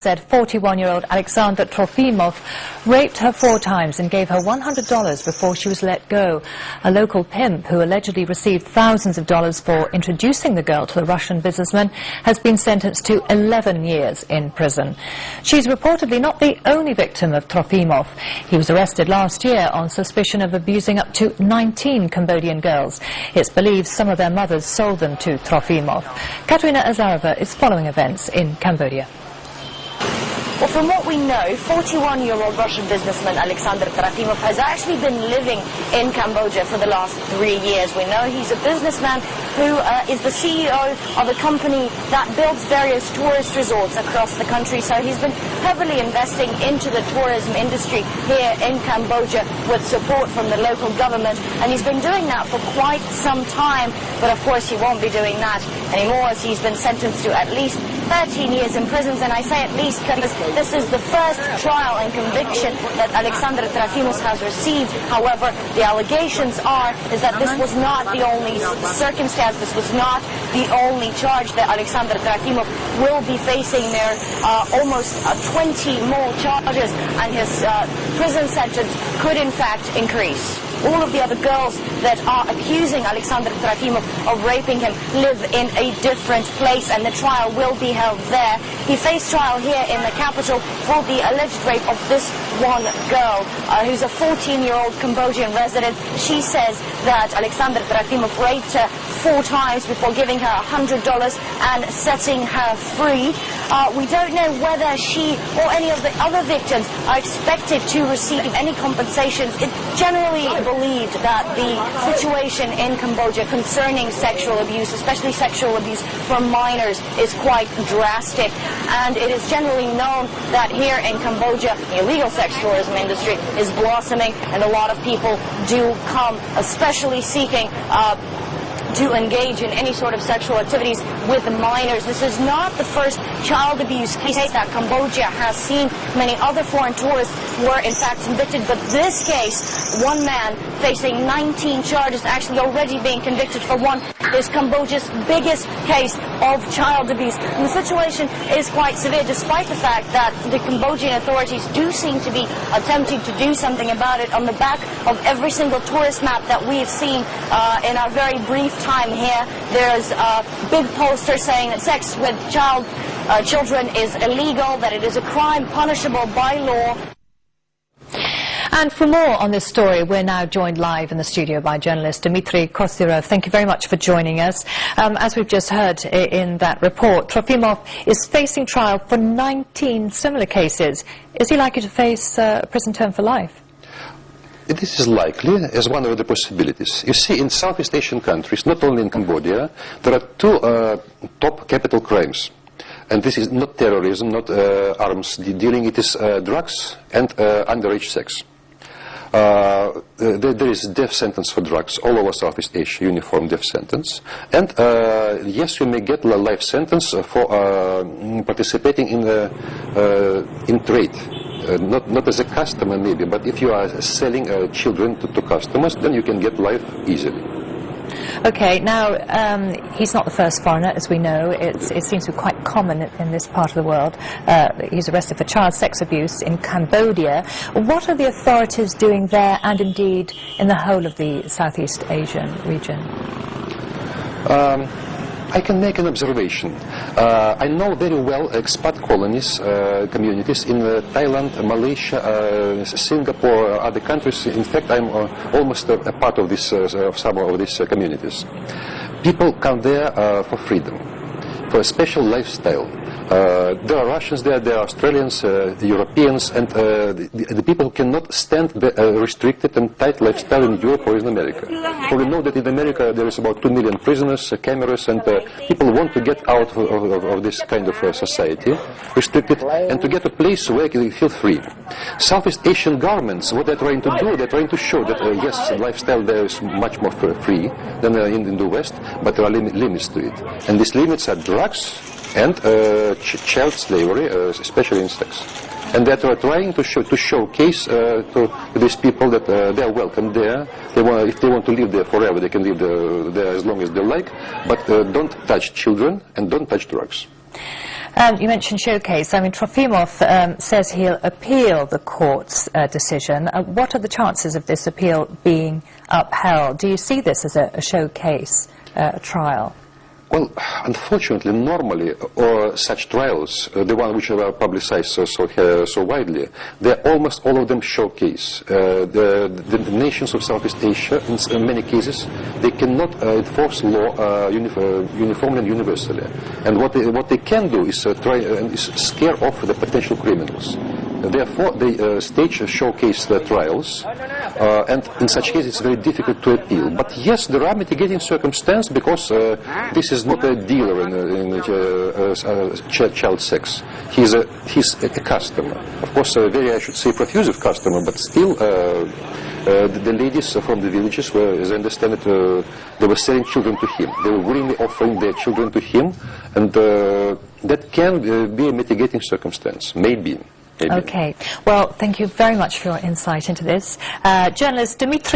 said 41-year-old Alexander Trofimov raped her 4 times and gave her $100 before she was let go. A local pimp who allegedly received thousands of dollars for introducing the girl to the Russian businessman has been sentenced to 11 years in prison. She's reportedly not the only victim of Trofimov. He was arrested last year on suspicion of abusing up to 19 Cambodian girls. It's believed some of their mothers sold them to Trofimov. Katerina Azarova is following events in Cambodia. Well, from what we know, 41-year-old Russian businessman Alexander Trofimov has actually been living in Cambodia for the last 3 years. We know he's a businessman who is the CEO of a company that builds various tourist resorts across the country. So he's been heavily investing into the tourism industry here in Cambodia with support from the local government. And he's been doing that for quite some time. But of course, he won't be doing that anymore, as he's been sentenced to at least 13 years in prison. And I say at least because this is the first trial and conviction that Alexander Trofimov has received. However, the allegations is that this was not the only circumstance, this was not the only charge that Alexander Trofimov will be facing. There are almost 20 more charges, and his prison sentence could in fact increase. All of the other girls that are accusing Alexander Trofimov of raping him live in a different place, and the trial will be held there. He faced trial here in the capital for the alleged rape of this one girl, who's a 14-year-old Cambodian resident. She says that Alexander Trofimov raped her 4 times before giving her $100 and setting her free. We don't know whether she or any of the other victims are expected to receive any compensation. It's generally believed that the situation in Cambodia concerning sexual abuse, especially sexual abuse from minors, is quite drastic. And it is generally known that here in Cambodia, the illegal sex tourism industry is blossoming, and a lot of people do come, especially seeking to engage in any sort of sexual activities with minors. This is not the first child abuse case that Cambodia has seen. Many other foreign tourists were in fact convicted, but this case, one man facing 19 charges, actually already being convicted for one, is Cambodia's biggest case of child abuse. And the situation is quite severe, despite the fact that the Cambodian authorities do seem to be attempting to do something about it. On the back of every single tourist map that we've seen in our very brief time here, there's a big poster saying that sex with children is illegal, that it is a crime punishable by law. And for more on this story, we're now joined live in the studio by journalist Dmitry Kostyrov. Thank you very much for joining us. As we've just heard in that report, Trofimov is facing trial for 19 similar cases. Is he likely to face a prison term for life? This is likely as one of the possibilities. You see, in Southeast Asian countries, not only in Cambodia, there are 2 top capital crimes. And this is not terrorism, not arms dealing, it is drugs and underage sex. There is death sentence for drugs all over Southeast Asia, uniform death sentence. And yes, you may get a life sentence for participating in trade. Not as a customer maybe, but if you are selling children to customers, then you can get life easily. Okay, now he's not the first foreigner, as we know. It seems to be quite common in this part of the world. He's arrested for child sex abuse in Cambodia. What are the authorities doing there, and indeed in the whole of the Southeast Asian region? I can make an observation. I know very well expat colonies, communities in Thailand, Malaysia, Singapore, other countries. In fact, I'm almost a part of this, of some of these communities. People come there for freedom, for a special lifestyle. There are Russians there, there are Australians, Europeans, and the people who cannot stand the restricted and tight lifestyle in Europe or in America. For we know that in America there is about 2 million prisoners, cameras, and people want to get out of this kind of society, restricted, and to get a place where they feel free. Southeast Asian governments, what they're trying to do, they're trying to show that yes, lifestyle there is much more free than in the West, but there are limits to it. And these limits are drugs and child slavery, especially in sex. And that are trying to showcase to these people that they are welcome there. If they want to live there forever, they can live there as long as they like, but don't touch children and don't touch drugs. You mentioned Showcase. I mean, Trofimov says he'll appeal the court's decision. What are the chances of this appeal being upheld? Do you see this as a Showcase trial? Well, unfortunately, normally, such trials, the one which are publicized so widely, almost all of them Showcase. The nations of Southeast Asia, in many cases, they cannot enforce law uniformly and universally. And what they can do is try is scare off the potential criminals. Therefore, they stage Showcase the trials, and in such cases it's very difficult to appeal. But yes, there are mitigating circumstances because this is not a dealer in child sex. He's a customer. Of course, a very, I should say, profusive customer, but still the ladies from the villages were, as I understand it, they were selling children to him. They were willingly offering their children to him, and that can be a mitigating circumstance, maybe. Okay. Well, thank you very much for your insight into this. Journalist Dmitry